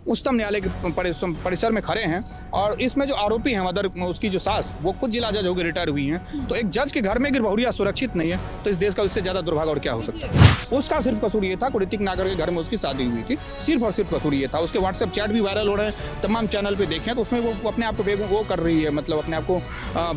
उच्चतम न्यायालय के परिसर में खड़े हैं और इसमें जो आरोपी हैं मदर उसकी जो सास वो खुद जिला जज होकर रिटायर हुई हैं, तो एक जज के घर में अगर बहुरिया सुरक्षित नहीं है तो इस देश का उससे ज़्यादा दुर्भाग्य और क्या हो सकता है। उसका सिर्फ कसूर ये था, ऋतिक नागर के घर में उसकी शादी हुई थी, सिर्फ और सिर्फ कसूर ये था। उसके व्हाट्सएप चैट भी वायरल हो रहे हैं, तमाम चैनल पे देखें तो उसमें वो अपने आप को वो कर रही है, मतलब अपने आप को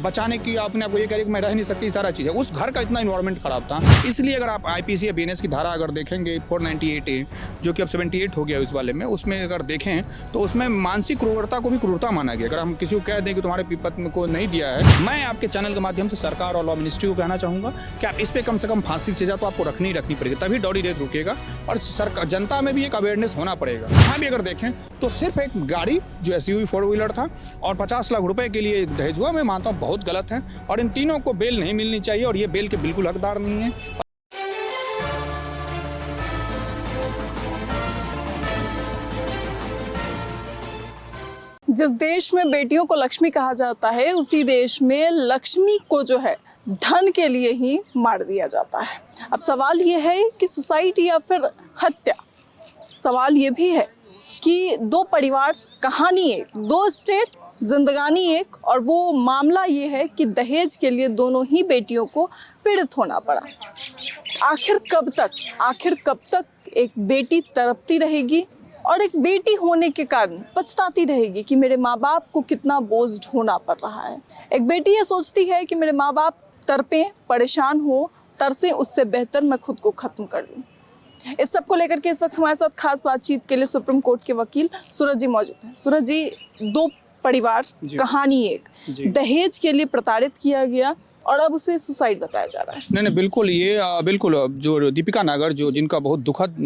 बचाने की, अपने आप को ये कह रही कि मैं रह नहीं सकती, सारा चीज़ है। उस घर का इतना इन्वायरमेंट खराब था, इसलिए अगर आप IPC या BNS की धारा अगर देखेंगे 498A जो कि अब 78 हो गया इस वाले में, उसमें अगर देखें तो उसमें मानसिक क्रूरता को भी क्रूरता माना गया। अगर हम किसी को कह दें कि तुम्हारे पत्नी को नहीं दिया है, मैं आपके चैनल के माध्यम से सरकार और लॉ मिनिस्ट्री को कहना चाहूँगा कि आप इस पर कम से कम फांसी की सजा तो आपको रखनी पड़ेगी, तभी डॉडी डेथ रुकेगा और सरकार जनता में भी एक अवेयरनेस होना पड़ेगा। यहाँ भी अगर देखें तो सिर्फ एक गाड़ी जो SUV 4 व्हीलर था और 50 लाख रुपए के लिए दहेज हुआ, मैं मानता हूँ बहुत गलत है और इन तीनों को बेल नहीं मिलनी चाहिए और ये बेल के बिल्कुल हकदार नहीं है। जिस देश में बेटियों को लक्ष्मी कहा जाता है, उसी देश में लक्ष्मी को जो है धन के लिए ही मार दिया जाता है। अब सवाल ये है कि सुसाइड या फिर हत्या। सवाल ये भी है कि दो परिवार, कहानी एक, दो स्टेट, जिंदगानी एक, और वो मामला ये है कि दहेज के लिए दोनों ही बेटियों को पीड़ित होना पड़ा। आखिर कब तक एक बेटी तड़पती रहेगी और एक बेटी होने के कारण पछताती रहेगी कि मेरे माँ बाप को कितना बोझ ढोना पड़ रहा है। एक बेटी ये सोचती है कि मेरे माँ बाप तड़पें, परेशान हो, तरसे, उससे बेहतर मैं खुद को खत्म कर लूँ। इस सब को लेकर के इस वक्त हमारे साथ खास बातचीत के लिए सुप्रीम कोर्ट के वकील सूरज जी मौजूद हैं। सूरज जी, दो परिवार, कहानी एक, दहेज के लिए प्रताड़ित किया गया और अब उसे सुसाइड बताया जा रहा है। नहीं, बिल्कुल ये बिल्कुल जो दीपिका नागर जो जिनका बहुत दुखद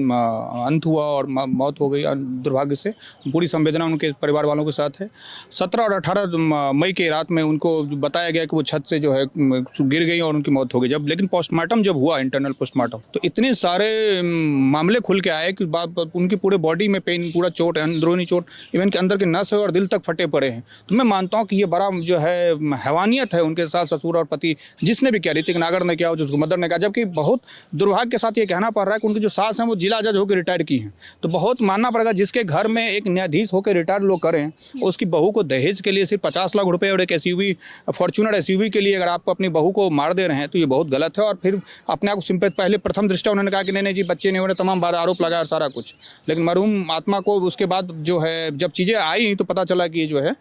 अंत हुआ और मौत हो गई दुर्भाग्य से, पूरी संवेदना उनके परिवार वालों के साथ है। 17 और 18 मई के रात में उनको बताया गया कि वो छत से जो है गिर गई और उनकी मौत हो गई। लेकिन पोस्टमार्टम जब हुआ, इंटरनल पोस्टमार्टम, तो इतने सारे मामले खुल के आए कि उनकी पूरे बॉडी में पेन, पूरा चोट है, अंदरूनी चोट, इवन के अंदर के नस और दिल तक फटे पड़े हैं। तो मैं मानता हूँ कि ये बड़ा जो है हैवानियत है उनके सास ससुर और पति जिसने भी किया, ऋतिक नागर ने किया, जिसको मदर ने किया। जबकि बहुत दुर्भाग्य के साथ ये कहना पड़ रहा है कि उनकी जो सास हैं वो जिला जज होकर रिटायर की हैं। तो बहुत मानना पड़ेगा, जिसके घर में एक न्यायाधीश होकर रिटायर लोग करें, उसकी बहू को दहेज के लिए सिर्फ 50 लाख रुपए और एक SUV, फॉर्च्यूनर SUV के लिए अगर आप अपनी बहू को मार दे रहे हैं तो ये बहुत गलत है। और फिर अपने आप को पहले प्रथम दृष्टया उन्होंने कहा कि नहीं जी बच्चे नहीं हो रहे, तमाम बार आरोप लगाया और सारा कुछ। लेकिन मरहूम आत्मा को उसके बाद जो है जब चीज़ें आई तो पता चला कि ये जो है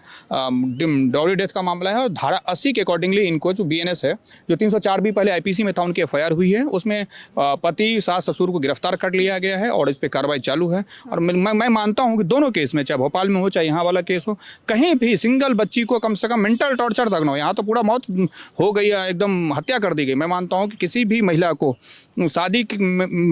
डॉरी डेथ का मामला है और धारा 80 के अकॉर्डिंगली इनको जो BNS है, जो 304 भी पहले IPC में था, उनकी FIR हुई है। उसमें पति सास ससुर को गिरफ्तार कर लिया गया है और इस पर कार्रवाई चालू है। और मैं मानता हूं कि दोनों केस में, चाहे भोपाल में हो चाहे यहाँ वाला केस हो, कहीं भी सिंगल बच्ची को कम से कम मेंटल टॉर्चर तक न हो। यहाँ तो पूरा मौत हो गई है, एकदम हत्या कर दी गई। मैं मानता हूँ कि किसी भी महिला को शादी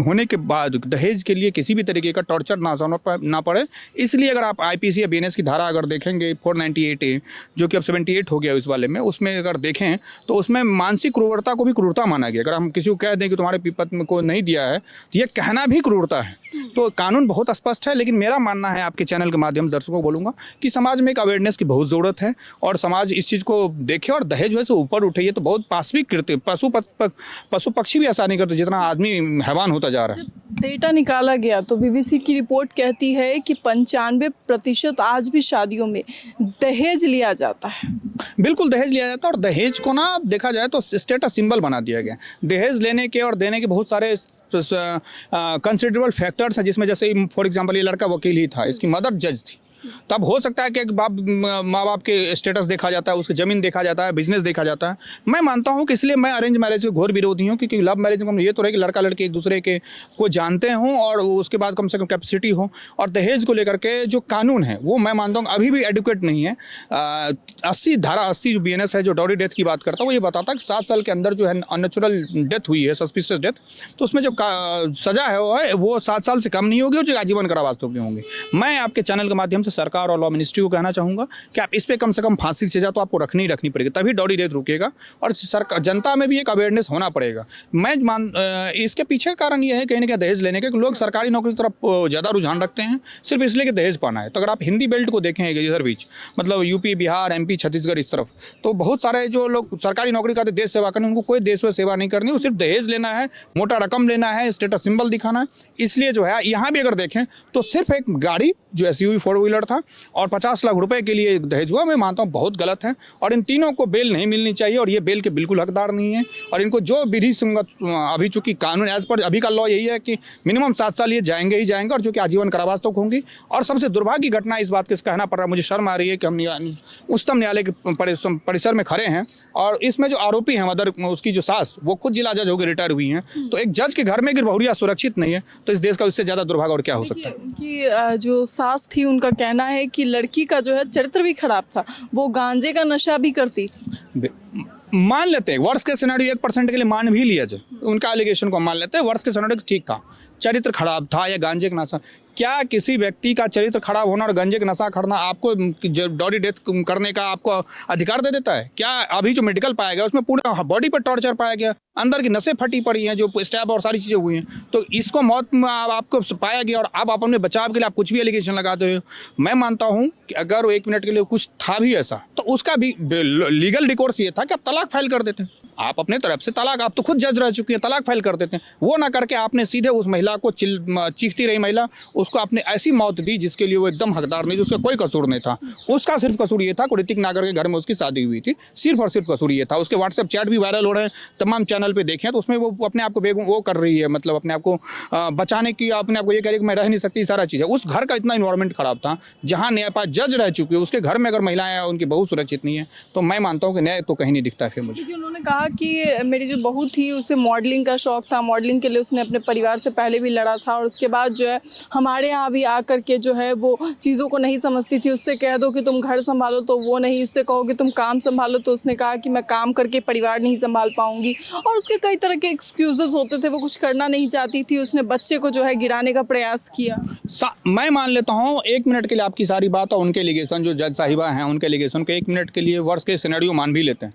होने के बाद दहेज के लिए किसी भी तरीके का टॉर्चर ना पड़े। इसलिए अगर आप IPC या BNS की धारा अगर देखेंगे 498A जो कि अब 78 हो गया इस वाले में, उसमें अगर देखें तो उसमें मानसिक क्रूरता को भी क्रूरता माना गया। अगर हम किसी को कह दें कि तुम्हारे पत्नी को नहीं दिया है, तो ये कहना भी क्रूरता है। तो कानून बहुत स्पष्ट है, लेकिन मेरा मानना है, आपके चैनल के माध्यम से दर्शकों को बोलूँगा कि समाज में एक अवेयरनेस की बहुत ज़रूरत है और समाज इस चीज़ को देखे और दहेज वैसे ऊपर उठे। ये तो बहुत पाशविक कृत्य, पशु पक्षी भी ऐसा नहीं करते जितना आदमी हैवान होता जा रहा है। डेटा निकाला गया तो BBC की रिपोर्ट कहती है कि 95% आज भी शादियों में दहेज लिया जाता है। बिल्कुल दहेज लिया जाता है और दहेज को ना देखा जाए तो स्टेटस सिंबल बना दिया गया। दहेज लेने के और देने के बहुत सारे कंसिडरेबल फैक्टर्स हैं, जिसमें जैसे फॉर एग्जांपल ये लड़का वकील ही था, इसकी मदर जज थी, तब हो सकता है कि एक माँ बाप के स्टेटस देखा जाता है, उसकी ज़मीन देखा जाता है, बिजनेस देखा जाता है। मैं मानता हूँ कि इसलिए मैं अरेंज मैरिज के घोर विरोधी हूँ, क्योंकि लव मैरिज में ये तो रहे कि लड़का लड़की एक दूसरे के को जानते हों और उसके बाद कम से कम कैपेसिटी हो। और दहेज को लेकर के जो कानून है वो मैं मानता हूँ अभी भी एडुकेट नहीं है। धारा 80 जो BNS है, जो डॉरी डेथ की बात करता है, वो ये बताता है कि 7 साल के अंदर जो है अननेचुरल डेथ हुई है, सस्पिशियस डेथ, तो उसमें जो सज़ा है वो 7 साल से कम नहीं होगी और जो आजीवन कारावास तो नहीं होंगे। मैं आपके चैनल के माध्यम से सरकार और लॉ मिनिस्ट्री को कहना चाहूँगा कि आप इस पे कम से कम फांसी की सजा तो आपको रखनी ही रखनी पड़ेगी, तभी डॉडी डेथ रुकेगा और सरकार जनता में भी एक अवेयरनेस होना पड़ेगा। इसके पीछे कारण ये है कहीं ना कहीं दहेज लेने के, लोग सरकारी नौकरी की तरफ ज़्यादा रुझान रखते हैं सिर्फ इसलिए कि दहेज पाना है। तो अगर आप हिंदी बेल्ट को देखें इधर बीच, मतलब यूपी, बिहार, एमपी, छत्तीसगढ़, इस तरफ, तो बहुत सारे जो लोग सरकारी नौकरी करते देश सेवा करने, उनको कोई देश सेवा नहीं करनी, वो सिर्फ दहेज लेना है, मोटा रकम लेना है, स्टेटस सिंबल दिखाना है। इसलिए जो है यहाँ भी अगर देखें तो सिर्फ एक गाड़ी जो SUV 4 व्हीलर था और 50 लाख रुपए के लिए दहेज हुआ, मैं मानता हूँ बहुत गलत है और इन तीनों को बेल नहीं मिलनी चाहिए और ये बेल के बिल्कुल हकदार नहीं है। और इनको जो विधि संगत, अभी चूंकि कानून एज पर अभी का लॉ यही है कि मिनिमम 7 साल ये जाएंगे ही जाएंगे और जो कि आजीवन कारावास तक होंगी। और सबसे दुर्भाग्य घटना इस बात के कहना पड़ रहा है, मुझे शर्म आ रही है कि हम उच्चतम न्यायालय के परिसर में खड़े हैं और इसमें जो आरोपी हैं मदर, उसकी जो सास, वो खुद जिला जज होकर रिटायर हुई हैं। तो एक जज के घर में गिरबहुरिया सुरक्षित नहीं है, तो इस देश का उससे ज़्यादा दुर्भाग्य और क्या हो सकता है। उनकी जो सास थी, उनका कहना है कि लड़की का जो है चरित्र भी खराब था, वो गांजे का नशा भी करती थी। मान लेते हैं वर्ष के सिनेरियो 1% के लिए मान भी लिया जाए, उनका एलिगेशन को मान लेते हैं, वर्ष के सिनेरियो ठीक था, चरित्र खराब था या गांजे का नशा। क्या किसी व्यक्ति का चरित्र खराब होना और गांजे का नशा करना आपको डॉडी डेथ करने का आपको अधिकार दे देता है? क्या अभी जो मेडिकल पाया गया उसमें पूरा बॉडी पर टॉर्चर पाया गया, अंदर की नसें फटी पड़ी हैं, जो स्टैब और सारी चीज़ें हुई हैं, तो इसको मौत में आपको पाया गया और अब आप अपने बचाव के लिए आप कुछ भी एलिगेशन लगाते हो। मैं मानता हूँ कि अगर 1 मिनट के लिए कुछ था भी ऐसा, तो उसका भी लीगल डिकोर्स ये था कि आप तलाक फाइल कर देते हैं। आप अपने तरफ से तलाक, आप तो खुद जज रह चुकी हैं, तलाक फाइल कर देते हैं। वो ना करके आपने सीधे उस महिला को चीखती रही महिला, उसको आपने ऐसी मौत दी जिसके लिए वो एकदम हकदार नहीं, जिसका कोई कसूर नहीं था। उसका सिर्फ कसूर ये था, ऋतिक नागर के घर में उसकी शादी हुई थी, सिर्फ और सिर्फ कसूर ये था। उसके व्हाट्सएप चैट भी वायरल हो रहे हैं, तमाम चैनल पे देखें, तो उसमें वो अपने आप को वो कर रही है, मतलब अपने आप को बचाने की, अपने आप को ये कह रही कि मैं रह नहीं सकती, सारा चीज़ है। उस घर का इतना इन्वायरमेंट खराब था, जहाँ न्यायपालिका जज रह चुकी है, उसके घर में अगर महिलाएं उनकी बहू सुरक्षित नहीं है, तो मैं मानता हूँ कि न्याय तो कहीं नहीं दिखता है। फिर मुझे उन्होंने कहा कि मेरी जो बहू थी उसे मॉडलिंग का शौक था, मॉडलिंग के लिए उसने अपने परिवार से पहले भी लड़ा था और उसके बाद जो है हमारे यहाँ भी आकर के जो है वो चीज़ों को नहीं समझती थी। उससे कह दो कि तुम घर संभालो तो वो नहीं, उससे कहो कि तुम काम संभालो तो उसने कहा कि मैं काम करके परिवार नहीं संभाल पाऊंगी। और उसके कई तरह के एक्सक्यूजेस होते थे, वो कुछ करना नहीं चाहती थी, उसने बच्चे को जो है गिराने का प्रयास किया। मैं मान लेता हूँ 1 मिनट के लिए आपकी सारी बात और उनके एलिगेशन, जो जज साहिबा हैं उनके एलिगेशन को 1 मिनट के लिए वर्ष के सिनेरियो मान भी लेते हैं।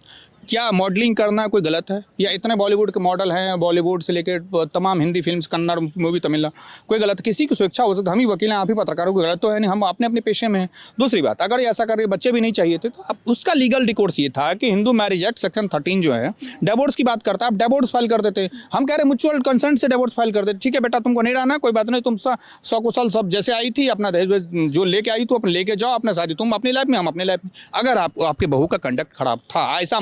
क्या मॉडलिंग करना कोई गलत है? या इतने बॉलीवुड के मॉडल हैं, बॉलीवुड से लेकर तमाम हिंदी फिल्म्स, कन्नड़ मूवी, तमिल, कोई गलत, किसी की स्वेच्छा हो सकती है। हम ही वकील हैं, आप ही पत्रकारों को, गलत तो है नहीं, हम अपने अपने पेशे में हैं। दूसरी बात, अगर ऐसा कर रहे बच्चे भी नहीं चाहिए थे तो अब उसका लीगल डिकोर्स ये था कि हिंदू मैरिज एक्ट सेक्शन 13 जो है डिवोर्स की बात करता है, आप डिवोर्स फाइल कर देते। हम कह रहे हैं म्यूचुअल कंसेंट से डिवोर्स फाइल कर देते। ठीक है बेटा, तुमको नहीं रहना, कोई बात नहीं, तुम सकुशल सब जैसे आई थी, अपना दहेज जो लेके आई तो अपने लेके जाओ, अपना शादी तुम अपनी लाइफ में, हम अपनी लाइफ में। अगर आपके बहू का कंडक्ट खराब था, ऐसा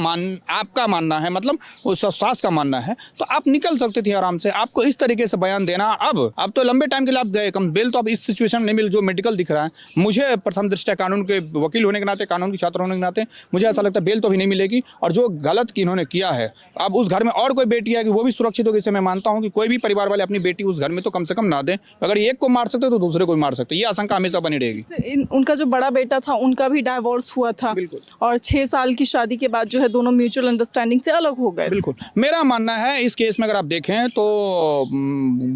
आपका मानना है, मतलब उस सास का मानना है, तो आप निकल सकते थे आराम से। आपको इस तरीके से बयान देना, अब तो लंबे टाइम के लिए आप गए, कम बेल तो अब इस सिचुएशन में नहीं मिल जो मेडिकल दिख रहा है। मुझे प्रथम दृष्टया कानून के वकील होने के नाते, कानून के छात्र होने के नाते मुझे ऐसा लगता है बेल तो भी नहीं मिलेगी। और जो गलत कि इन्होंने किया है, अब उस घर में और कोई बेटी है कि वो भी सुरक्षित होगी, इसे मैं मानता हूँ कि कोई भी परिवार वाले अपनी बेटी उस घर में तो कम से कम ना दें। अगर एक को मार सकते तो दूसरे को भी मार सकते, ये आशंका हमेशा बनी रहेगी। उनका जो बड़ा बेटा था उनका भी डाइवोर्स हुआ था और 6 साल की शादी के बाद जो है दोनों म्यूचुअल अंडरस्टैंडिंग से अलग हो गए। बिल्कुल, मेरा मानना है इस केस में अगर आप देखें तो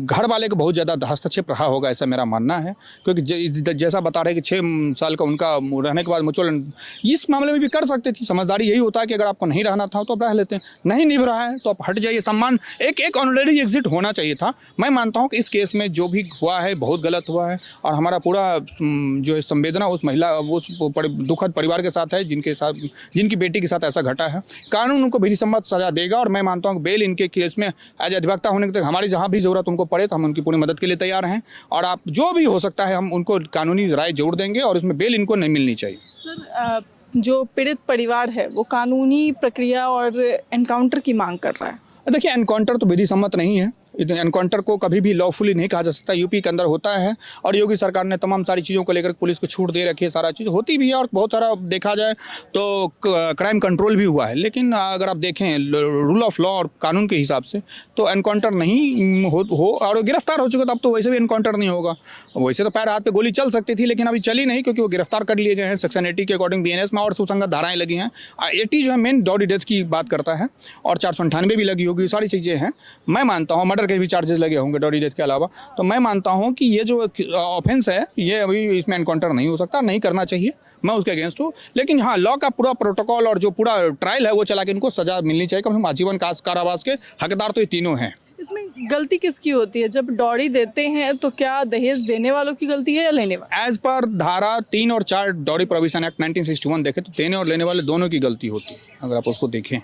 घर वाले को बहुत ज़्यादा हस्तक्षेप रहा होगा, ऐसा मेरा मानना है। क्योंकि जैसा बता रहे कि 6 साल का उनका रहने के बाद म्यूचुअल, इस मामले में भी कर सकते थे। समझदारी यही होता है कि अगर आपको नहीं रहना था तो आप रह लेते हैं, नहीं निभ रहा है तो आप हट जाइए। सम्मान, एक ऑनरेडी एग्जिट होना चाहिए था। मैं मानता हूँ कि इस केस में जो भी हुआ है बहुत गलत हुआ है और हमारा पूरा जो है संवेदना उस महिला, उस दुखद परिवार के साथ है जिनकी बेटी के साथ ऐसा घटा है। कानून उनको विधि सम्मत सजा देगा और मैं मानता हूँ कि बेल इनके केस में एज अधिवक्ता होने के तक हमारी जहाँ भी ज़रूरत उनको पड़े तो हम उनकी पूरी मदद के लिए तैयार हैं। और आप जो भी हो सकता है हम उनको कानूनी राय जरूर देंगे और इसमें बेल इनको नहीं मिलनी चाहिए। सर, जो पीड़ित परिवार है वो कानूनी प्रक्रिया और एनकाउंटर की मांग कर रहा है। देखिए, एनकाउंटर तो विधि सम्मत नहीं है। एनकाउंटर को कभी भी लॉफुली नहीं कहा जा सकता। यूपी के अंदर होता है और योगी सरकार ने तमाम सारी चीज़ों को लेकर पुलिस को छूट दे रखी है, सारा चीज़ होती भी है और बहुत सारा देखा जाए तो क्राइम कंट्रोल भी हुआ है। लेकिन अगर आप देखें रूल ऑफ लॉ और कानून के हिसाब से तो एनकाउंटर नहीं हो और गिरफ्तार हो चुके तो अब तो वैसे भी एनकाउंटर नहीं होगा। वैसे तो पैर हाथ पे गोली चल सकती थी लेकिन अभी चली नहीं क्योंकि वो गिरफ्तार कर लिए गए हैं सेक्शन 80 के अकॉर्डिंग BNS में और सुसंगत धाराएँ लगी हैं। 80 जो है मेन डॉडी डेथ की बात करता है और 498 भी लगी होगी, सारी चीज़ें हैं। मैं मानता हूँ मर्डर मर्डर के भी चार्जेस लगे होंगे डॉरी डेथ के अलावा। तो मैं मानता हूँ कि ये जो ऑफेंस है ये अभी इसमें एनकाउंटर नहीं हो सकता, नहीं करना चाहिए, मैं उसके अगेंस्ट हूँ। लेकिन हाँ, लॉ का पूरा प्रोटोकॉल और जो पूरा ट्रायल है वो चला के इनको सजा मिलनी चाहिए, कम से कम आजीवन कारावास के हकदार तो ये तीनों हैं। इसमें गलती किसकी होती है? जब डॉरी देते हैं तो क्या दहेज देने वालों की गलती है या लेने वाले? एज पर धारा 3 और 4 डॉरी प्रोविजन एक्ट 1961 देखें तो देने और लेने वाले दोनों की गलती होती है, अगर आप उसको देखें।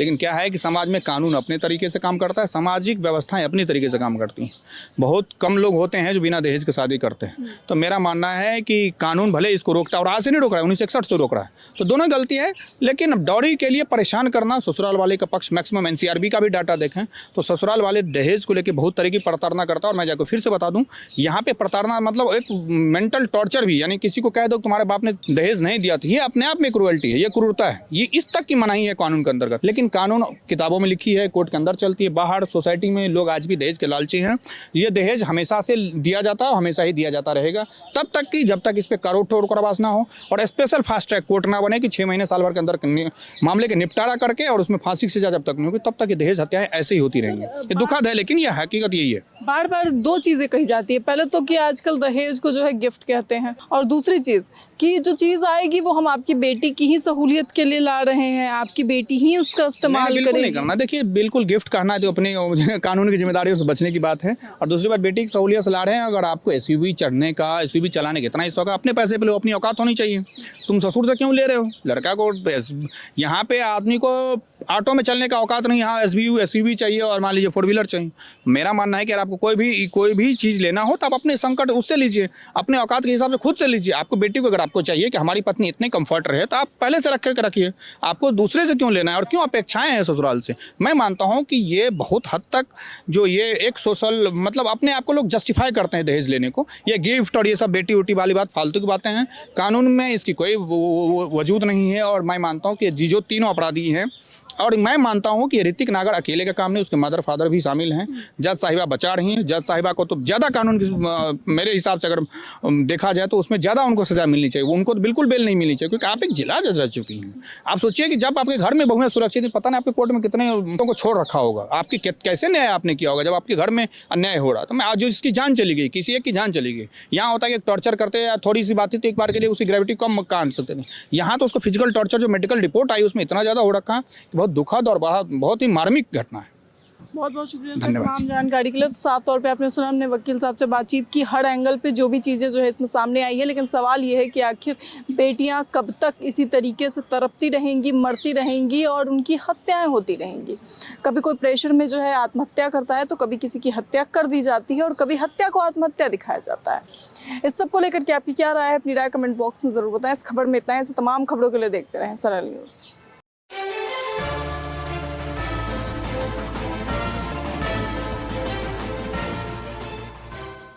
लेकिन क्या है कि समाज में कानून अपने तरीके से काम करता है, सामाजिक व्यवस्थाएं अपनी तरीके से काम करती हैं। बहुत कम लोग होते हैं जो बिना दहेज के शादी करते हैं। तो मेरा मानना है कि कानून भले इसको रोकता है, और आज से नहीं रोक रहा है, 1961 से रोक रहा है, तो दोनों गलती है। लेकिन डॉरी के लिए परेशान करना, ससुराल वाले का पक्ष, मैक्सिमम एनसीआरबी का भी डाटा देखें तो ससुराल वाले दहेज को लेकर बहुत तरह की प्रताड़ना करता है। और मैं जाकर फिर से बता दूं, यहाँ पे प्रताड़ना मतलब एक मेंटल टॉर्चर भी, यानी किसी को कह दो तुम्हारे बाप ने दहेज नहीं दिया तो ये अपने आप में क्रूअल्टी है, ये क्रूरता है, ये इस तक की मनाही है कानून के अंतर्गत। लेकिन कानून किताबों में लिखी है, कोर्ट के अंदर चलती है, बाहर सोसाइटी में लोग आज भी दहेज के लालची हैं। ये दहेज हमेशा से दिया जाता है, हमेशा ही दिया जाता रहेगा, तब तक कि जब तक इस पर करोड़ करावास ना हो और स्पेशल फास्ट ट्रैक कोर्ट ना बने कि 6 महीने साल भर के अंदर मामले के निपटारा करके और उसमें फांसी की सजा जब तक नहीं होगी तब तक ये दहेज हत्याएं ऐसे ही होती रहेंगी। ये दुखद है, लेकिन ये हकीकत यही है। बार बार दो चीजें कही जाती है, पहले तो कि आजकल दहेज को जो है गिफ्ट कहते हैं, और दूसरी चीज कि जो चीज आएगी वो हम आपकी बेटी की ही सहूलियत के लिए ला रहे हैं, आपकी बेटी ही उसका इस्तेमाल बिल्कुल नहीं करेगी। करना। देखिए, बिल्कुल गिफ्ट करना है तो अपने कानून की जिम्मेदारियों से बचने की बात है। और दूसरी बात, बेटी की सहूलियत से ला रहे हैं, अगर आपको एसयूवी चढ़ने का, एसयूवी चलाने का इतना ही शौक है, अपने पैसे पे लो, अपनी औकात होनी चाहिए। तुम ससुर से क्यों ले रहे हो? लड़का को यहाँ पे आदमी को ऑटो में चलने का औकात नहीं, यहाँ एसयूवी चाहिए और मान लीजिए 4 व्हीलर चाहिए। मेरा मानना है कि अगर आपको कोई भी चीज़ लेना हो तो आप अपने संकट उससे लीजिए, अपने औकात के हिसाब से खुद से लीजिए। आपको बेटी को अगर आपको चाहिए कि हमारी पत्नी इतने कंफर्ट रहे तो आप पहले से रख कर रखिए, आपको दूसरे से क्यों लेना है और क्यों अपेक्षाएं हैं ससुराल से। मैं मानता हूं कि ये बहुत हद तक जो ये एक सोशल मतलब अपने आप को लोग जस्टिफाई करते हैं दहेज लेने को, ये गिफ्ट और ये सब बेटी उटी वाली बात फालतू की बातें हैं। कानून में इसकी कोई वजूद नहीं है। और मैं मानता हूँ कि जो तीनों अपराधी हैं, और मैं मानता हूं कि ऋतिक नागर अकेले का काम नहीं, उसके मदर फादर भी शामिल हैं। जज साहिबा बचा रही हैं। जज साहिबा को तो ज़्यादा कानून की मेरे हिसाब से अगर देखा जाए तो उसमें ज़्यादा उनको सज़ा मिलनी चाहिए। उनको तो बिल्कुल बेल नहीं मिलनी चाहिए, क्योंकि आप एक जिला जज रह चुकी हैं। आप सोचिए कि जब आपके घर में बहुएं सुरक्षित हैं, पता नहीं आपके कोर्ट में कितने उनको छोड़ रखा होगा, आपकी कैसे न्याय आपने किया होगा जब आपके घर में अन्याय हो रहा। तो मैं आज जो इसकी जान चली गई, किसी एक की जान चली गई। यहाँ होता है कि टॉर्चर करते हैं, थोड़ी सी बात थी तो एक बार के लिए उसकी ग्रेविटी कम काट सकते नहीं। यहाँ तो उसको फिजिकल टॉर्चर जो मेडिकल रिपोर्ट आई उसमें इतना ज़्यादा हो रखा है कि बहुत दुखद और बहुत ही मार्मिक घटना है। बहुत बहुत शुक्रिया सर धन्यवाद। तमाम जानकारी के लिए। तो साफ तौर पे आपने सुना, हमने वकील साहब से बातचीत की, हर एंगल पे जो भी चीज़ें जो है इसमें सामने आई है। लेकिन सवाल ये है कि आखिर बेटियां कब तक इसी तरीके से तड़पती रहेंगी, मरती रहेंगी और उनकी हत्याएं होती रहेंगी। कभी कोई प्रेशर में जो है आत्महत्या करता है तो कभी किसी की हत्या कर दी जाती है और कभी हत्या को आत्महत्या दिखाया जाता है। इस सब को लेकर के आपकी क्या राय है? अपनी राय कमेंट बॉक्स में ज़रूर बताएं। इस खबर में इतना है। ऐसे तमाम खबरों के लिए देखते रहें सरल न्यूज़।